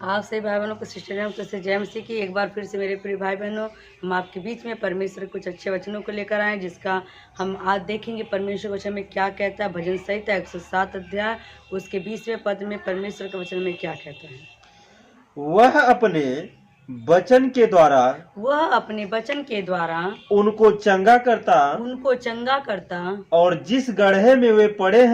आप सभी भाई बहनों को सिस्टर हम से जय मसीह की एक बार फिर से मेरे प्रिय भाई बहनों, हम आपके बीच में परमेश्वर कुछ अच्छे वचनों को लेकर आए, जिसका हम आज देखेंगे परमेश्वर वचन में क्या कहता है। भजन संहिता 107 अध्याय उसके 20वें पद में परमेश्वर के वचन में क्या कहता है। वह अपने वचन के द्वारा उनको चंगा करता और जिस गड्ढे में वे पड़े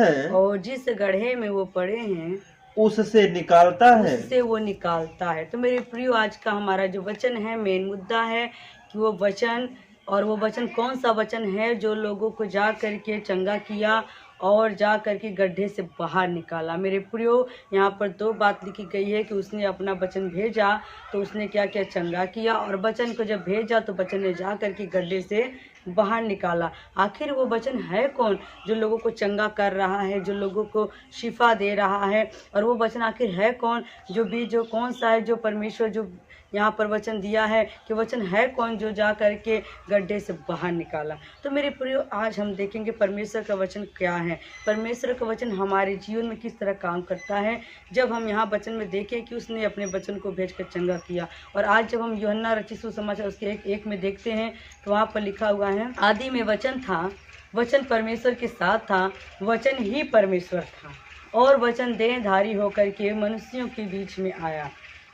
हैं उससे वो निकालता है। तो मेरे प्रियो, आज का हमारा जो वचन है, मेन मुद्दा है कि वो वचन, और वो वचन कौन सा वचन है जो लोगों को जा करके चंगा किया और जा करके गड्ढे से बाहर निकाला। मेरे प्रियो, यहाँ पर दो बात लिखी गई है कि उसने अपना वचन भेजा तो उसने क्या किया, चंगा किया, और वचन को जब भेजा तो वचन ने जा करके गड्ढे से बाहर निकाला। आखिर वो वचन है कौन जो लोगों को चंगा कर रहा है, जो लोगों को शिफा दे रहा है? और वो वचन आखिर है कौन, जो बीज जो कौन सा है, जो परमेश्वर जो यहाँ पर वचन दिया है कि वचन है कौन जो जा करके गड्ढे से बाहर निकाला। तो मेरे प्रियो, आज हम देखेंगे परमेश्वर का वचन क्या है, परमेश्वर का वचन हमारे जीवन में किस तरह काम करता है। जब हम यहाँ वचन में देखें कि उसने अपने वचन को भेजकर चंगा किया, और आज जब हम यूहन्ना रचित सुसमाचार उसके एक में देखते हैं तो वहाँ पर लिखा हुआ है, आदि में वचन था, वचन परमेश्वर के साथ था, वचन ही परमेश्वर था, और वचन देहधारी होकर के मनुष्यों के बीच में आया।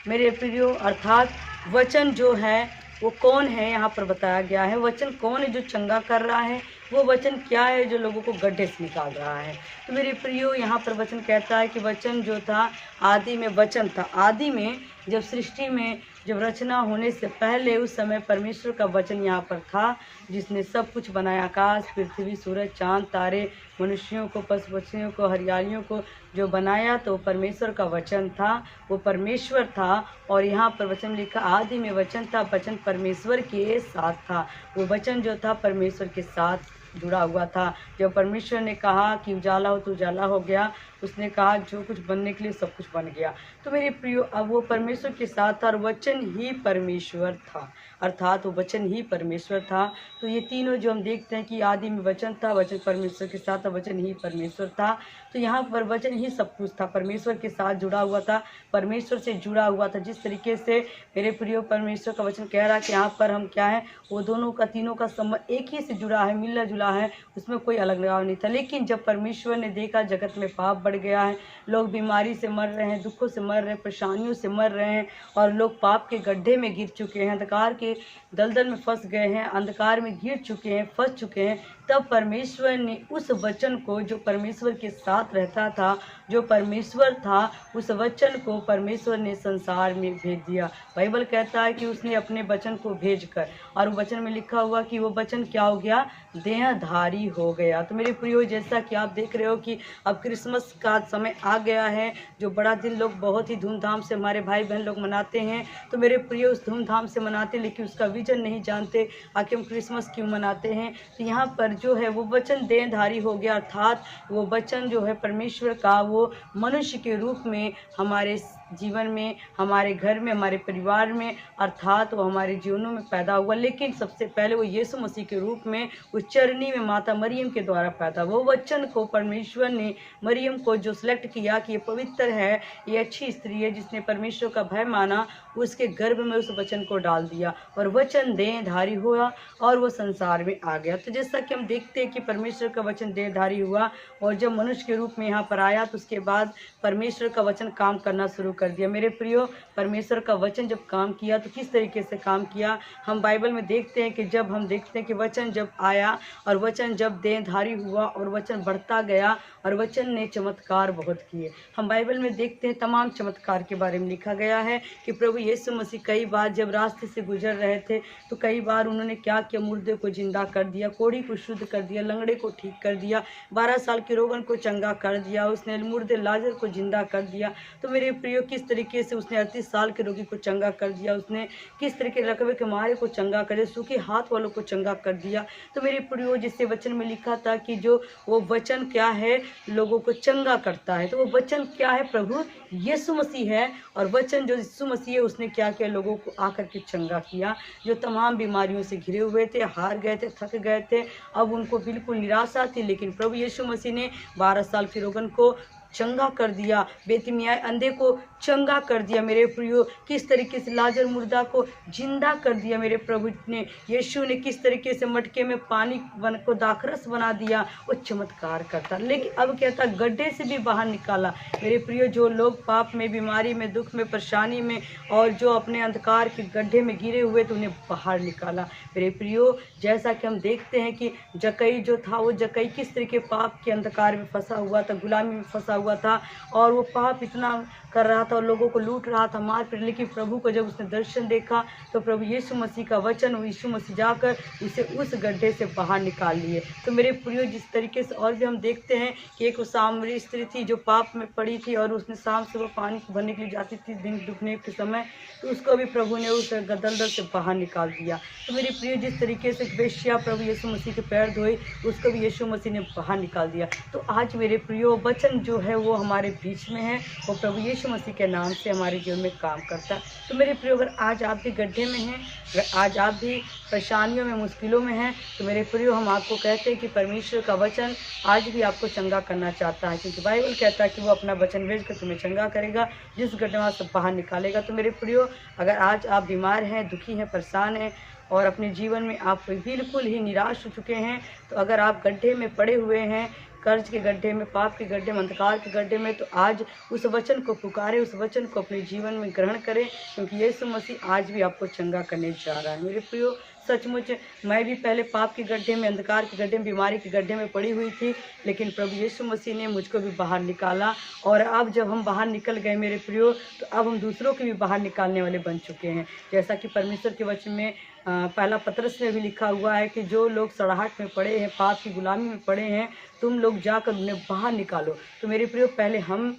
मेरे प्रियो, अर्थात वचन जो है वो कौन है, यहाँ पर बताया गया है। वचन कौन है जो चंगा कर रहा है, वो वचन क्या है जो लोगों को गड्ढे से निकाल रहा है। तो मेरे प्रियो, यहाँ पर वचन कहता है कि वचन जो था, आदि में वचन था। आदि में जब सृष्टि में जब रचना होने से पहले उस समय परमेश्वर का वचन यहाँ पर था, जिसने सब कुछ बनाया, आकाश, पृथ्वी, सूरज, चांद, तारे, मनुष्यों को, पशु पक्षियों को, हरियालियों को जो बनाया, तो परमेश्वर का वचन था, वो परमेश्वर था। और यहाँ पर वचन लिखा, आदि में वचन था, वचन परमेश्वर के साथ था। वो वचन जो था परमेश्वर के साथ जुड़ा हुआ था। जब परमेश्वर ने कहा कि उजाला हो तो उजाला हो गया, उसने कहा जो कुछ बनने के लिए सब कुछ बन गया। तो मेरे प्रियो, अब वो परमेश्वर के साथ था और वचन ही परमेश्वर था, अर्थात वो वचन ही परमेश्वर था। तो ये तीनों जो हम देखते हैं कि आदि में वचन था, वचन परमेश्वर के साथ था, वचन ही परमेश्वर था। तो यहाँ पर वचन ही सब कुछ था, परमेश्वर के साथ जुड़ा हुआ था, परमेश्वर से जुड़ा हुआ था। जिस तरीके से मेरे प्रियो परमेश्वर का वचन कह रहा है कि यहाँ पर हम क्या है, वो दोनों का, तीनों का संबंध एक ही से जुड़ा है, मिला जुला है, उसमें कोई अलग लगाव नहीं था। लेकिन जब परमेश्वर ने देखा जगत में पाप बढ़ गया है, लोग बीमारी से मर रहे हैं, दुखों से मर रहे हैं, परेशानियों से मर रहे हैं, और लोग पाप के गड्ढे में गिर चुके हैं, अंधकार के दलदल में फंस गए हैं, अंधकार में गिर चुके हैं, फंस चुके हैं, तब परमेश्वर ने उस वचन को जो परमेश्वर के साथ रहता था, जो परमेश्वर था, उस वचन को परमेश्वर ने संसार में भेज दिया। बाइबल कहता है कि उसने अपने वचन को भेजकर, और वचन में लिखा हुआ कि वो वचन क्या हो गया, देहधारी हो गया। तो मेरे प्रियो, जैसा कि आप देख रहे हो कि अब क्रिसमस का समय आ गया है, जो बड़ा दिन लोग बहुत ही धूमधाम से हमारे भाई बहन लोग मनाते हैं। तो मेरे प्रियो, उस धूमधाम से मनाते, लेकिन उसका विजन नहीं जानते आखिर हम क्रिसमस क्यों मनाते हैं। तो यहाँ पर जो है वो वचन देहधारी हो गया, अर्थात वो वचन जो है परमेश्वर का, वो मनुष्य के रूप में हमारे जीवन में, हमारे घर में, हमारे परिवार में, अर्थात वो हमारे जीवनों में पैदा हुआ। लेकिन सबसे पहले वो यीशु मसीह के रूप में उस चरनी में माता मरियम के द्वारा पैदा। वो वचन को परमेश्वर ने मरियम को जो सिलेक्ट किया कि ये पवित्र है, ये अच्छी स्त्री है, जिसने परमेश्वर का भय माना, उसके गर्भ में उस वचन को डाल दिया, और वचन देहधारी हुआ और वो संसार में आ गया। तो जैसा कि हम देखते हैं कि परमेश्वर का वचन देहधारी हुआ और जब मनुष्य के रूप में यहाँ पर आया, तो उसके बाद परमेश्वर का वचन काम करना शुरू कर दिया। मेरे प्रियो, परमेश्वर का वचन जब काम किया तो किस तरीके से काम किया, हम बाइबल में देखते हैं कि जब हम देखते हैं कि वचन जब आया और वचन जब देहधारी हुआ और वचन बढ़ता गया और वचन ने चमत्कार बहुत किए। हम बाइबल में देखते हैं तमाम चमत्कार के बारे में लिखा गया है कि प्रभु यीशु मसीह कई बार जब रास्ते से गुजर रहे थे तो कई बार उन्होंने क्या किया, मुर्दे को जिंदा कर दिया, कोढ़ी को शुद्ध कर दिया, लंगड़े को ठीक कर दिया, 12 साल के रोगन को चंगा कर दिया, उसने मुर्दे लाजर को जिंदा कर दिया। तो मेरे प्रियो, किस तरीके से उसने 38 साल के रोगी को चंगा कर दिया, उसने किस तरीके लकवे के मारे को चंगा कर दिया, सूखे हाथ वालों को चंगा कर दिया। तो मेरे प्रियो, जिससे वचन में लिखा था कि जो वो वचन क्या है, लोगों को चंगा करता है। तो वो वचन क्या है, प्रभु यीशु मसीह है, और वचन जो यीशु मसीह है उसने क्या किया, लोगों को आकर के चंगा किया, जो तमाम बीमारियों से घिरे हुए थे, हार गए थे, थक गए थे, अब उनको बिल्कुल निराशा थी, लेकिन प्रभु यीशु मसीह ने 12 साल के रोगन को चंगा कर दिया, बेतिमियाह अंधे को चंगा कर दिया मेरे प्रियो, किस तरीके से लाजर मुर्दा को जिंदा कर दिया मेरे प्रभु ने, यीशु ने किस तरीके से मटके में पानी को दाखरस बना दिया, वो चमत्कार करता। लेकिन अब कहता गड्ढे से भी बाहर निकाला मेरे प्रियो। जो लोग पाप में, बीमारी में, दुख में, परेशानी में और जो अपने अंधकार के गड्ढे में गिरे हुए तो उन्हें बाहर निकाला मेरे प्रियो। जैसा कि हम देखते हैं कि जक्कई जो था, वो जक्कई किस तरीके पाप के अंधकार में फंसा हुआ था, गुलामी में फंसा हुआ था और वो पाप इतना कर रहा था और लोगों को लूट रहा था, मार पीट। लेकिन प्रभु को जब उसने दर्शन देखा तो प्रभु यीशु मसीह का वचन, यीशु मसीह जाकर उसे उस गड्ढे से बाहर निकाल लिए। तो मेरे प्रियो, जिस तरीके से और भी हम देखते हैं कि एक सामरी स्त्री थी जो पाप में पड़ी थी और उसने शाम सुबह पानी भरने के लिए जाती थी दिन डूबने के समय, तो उसको भी प्रभु ने उस दलदल से बाहर निकाल दिया। तो मेरे प्रियो, जिस तरीके से वेश्या प्रभु यीशु मसीह के पैर धोए, उसको भी यीशु मसीह ने बाहर निकाल दिया। तो आज मेरे प्रियो, वचन जो है वो हमारे बीच में है, वो प्रभु यीशु मसीह के नाम से हमारे जीवन में काम करता है। तो मेरे प्रियो, अगर आज आप भी गड्ढे में हैं, अगर आज आप भी परेशानियों में, मुश्किलों में हैं, तो मेरे प्रियो, हम आपको कहते हैं कि परमेश्वर का वचन आज भी आपको चंगा करना चाहता है, क्योंकि बाइबल कहता है कि वो अपना वचन भेज कर तुम्हें चंगा करेगा, जिस गड्ढे से बाहर निकालेगा। तो मेरे प्रियो, अगर आज आप बीमार हैं, दुखी हैं, परेशान हैं और अपने जीवन में आप बिल्कुल ही निराश हो चुके हैं, तो अगर आप गड्ढे में पड़े हुए हैं, कर्ज के गड्ढे में, पाप के गड्ढे में, अंधकार के गड्ढे में, तो आज उस वचन को पुकारें, उस वचन को अपने जीवन में ग्रहण करें, क्योंकि यीशु मसीह आज भी आपको चंगा करने जा रहा है। मेरे प्रियो, सचमुच मैं भी पहले पाप के गड्ढे में, अंधकार के गड्ढे में, बीमारी के गड्ढे में पड़ी हुई थी, लेकिन प्रभु यीशु मसीह ने मुझको भी बाहर निकाला। और अब जब हम बाहर निकल गए मेरे प्रियो, तो अब हम दूसरों के भी बाहर निकालने वाले बन चुके हैं। जैसा कि परमेश्वर के वचन में पहला पत्रस में भी लिखा हुआ है कि जो लोग सड़ाहट में पड़े हैं, पाप की गुलामी में पड़े हैं, तुम लोग जाकर उन्हें बाहर निकालो। तो मेरे प्रियो, पहले हम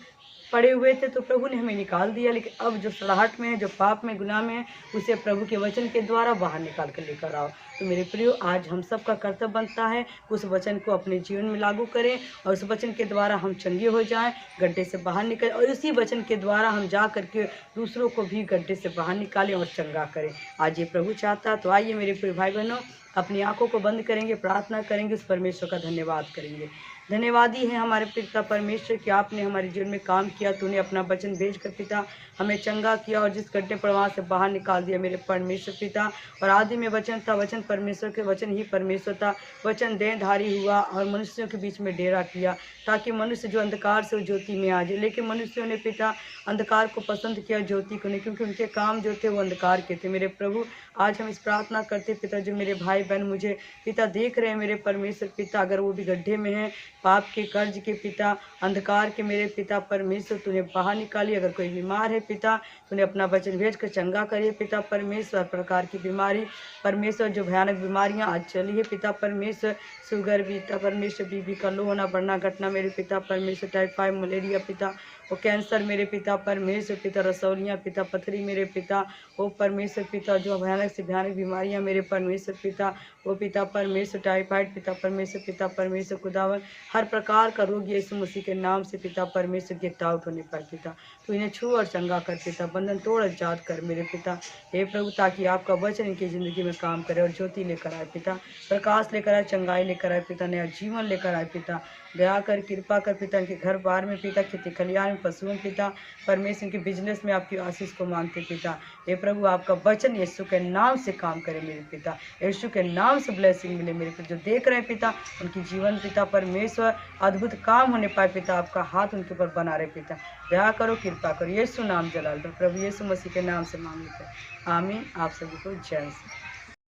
पड़े हुए थे तो प्रभु ने हमें निकाल दिया, लेकिन अब जो सड़ाहट में है, जो पाप में, गुनाह में है, उसे प्रभु के वचन के द्वारा बाहर निकाल कर लेकर आओ। तो मेरे प्रियो, आज हम सब का कर्तव्य बनता है उस वचन को अपने जीवन में लागू करें और उस वचन के द्वारा हम चंगे हो जाएं, गड्ढे से बाहर निकलें, और उसी वचन के द्वारा हम जा करके दूसरों को भी गड्ढे से बाहर निकालें और चंगा करें। आज ये प्रभु चाहता। तो आइए मेरे प्रिय भाई बहनों, अपनी आंखों को बंद करेंगे, प्रार्थना करेंगे, उस परमेश्वर का धन्यवाद करेंगे। धन्यवादी है हमारे पिता परमेश्वर कि आपने हमारे जीवन में काम किया, तूने अपना वचन भेजकर पिता हमें चंगा किया और जिस गड्ढे पर वहाँ से बाहर निकाल दिया मेरे परमेश्वर पिता। और आदि में वचन था, वचन परमेश्वर के, वचन ही परमेश्वर था, वचन देहधारी हुआ और मनुष्यों के बीच में डेरा किया, ताकि मनुष्य जो अंधकार से ज्योति में आ जाए। लेकिन मनुष्यों ने पिता अंधकार को पसंद किया, ज्योति को नहीं, क्योंकि उनके काम जो थे वो अंधकार के थे। मेरे प्रभु, आज हम इस प्रार्थना करते पिता, जो मेरे भाई बहन मुझे पिता देख रहे हैं मेरे परमेश्वर पिता, अगर वो भी गड्ढे में हैं, पाप के, कर्ज के पिता, अंधकार के मेरे पिता परमेश्वर, तूने बाहर निकाली। अगर कोई बीमार है पिता, तूने अपना वचन भेजकर चंगा करिए पिता परमेश्वर। प्रकार की बीमारी परमेश्वर, जो भयानक बीमारियां आज चली है पिता परमेश्वर, शुगर पिता परमेश्वर, बीपी का लो होना, बढ़ना, घटना मेरे पिता परमेश्वर, टाइफाइड, मलेरिया पिता, वो कैंसर मेरे पिता परमेश्वर पिता, रसौलियाँ पिता, पथरी मेरे पिता, वो परमेश्वर पिता, जो भयानक से भयानक बीमारियां मेरे परमेश्वर पिता, वो पिता परमेश्वर, टाइफाइड पिता परमेश्वर पिता परमेश्वर, खुदावन हर प्रकार का रोग यीशु मसीह के नाम से पिता परमेश्वर गेट आउट होने पर पिता, तो इन्हें छू और चंगा कर पिता, बंधन तोड़ आजाद कर मेरे पिता हे प्रभु, ताकि आपका वचन इनकी ज़िंदगी में काम करे और ज्योति लेकर आए पिता, प्रकाश लेकर आए, चंगाई लेकर आए पिता, नया जीवन लेकर आए पिता, दया कर, कृपा कर पिता, इनके घर बार में पिता, खेती खलियान में, पशुओं पिता परमेश्वर, इनके बिजनेस में आपकी आशीष को मांगते पिता हे प्रभु, आपका वचन यीशु के नाम से काम करे मेरे पिता, यीशु के नाम से ब्लेसिंग मिले मेरे पिता, जो देख रहे हैं पिता, उनकी जीवन पिता परमेश्वर अद्भुत काम होने पाए पिता, आपका हाथ उनके ऊपर बना रहे पिता, दया करो, कृपा करो, यीशु नाम जलाल दो प्रभु, यीशु मसीह के नाम से मांग लेते हैं, आमीन। आप सभी को जय श्री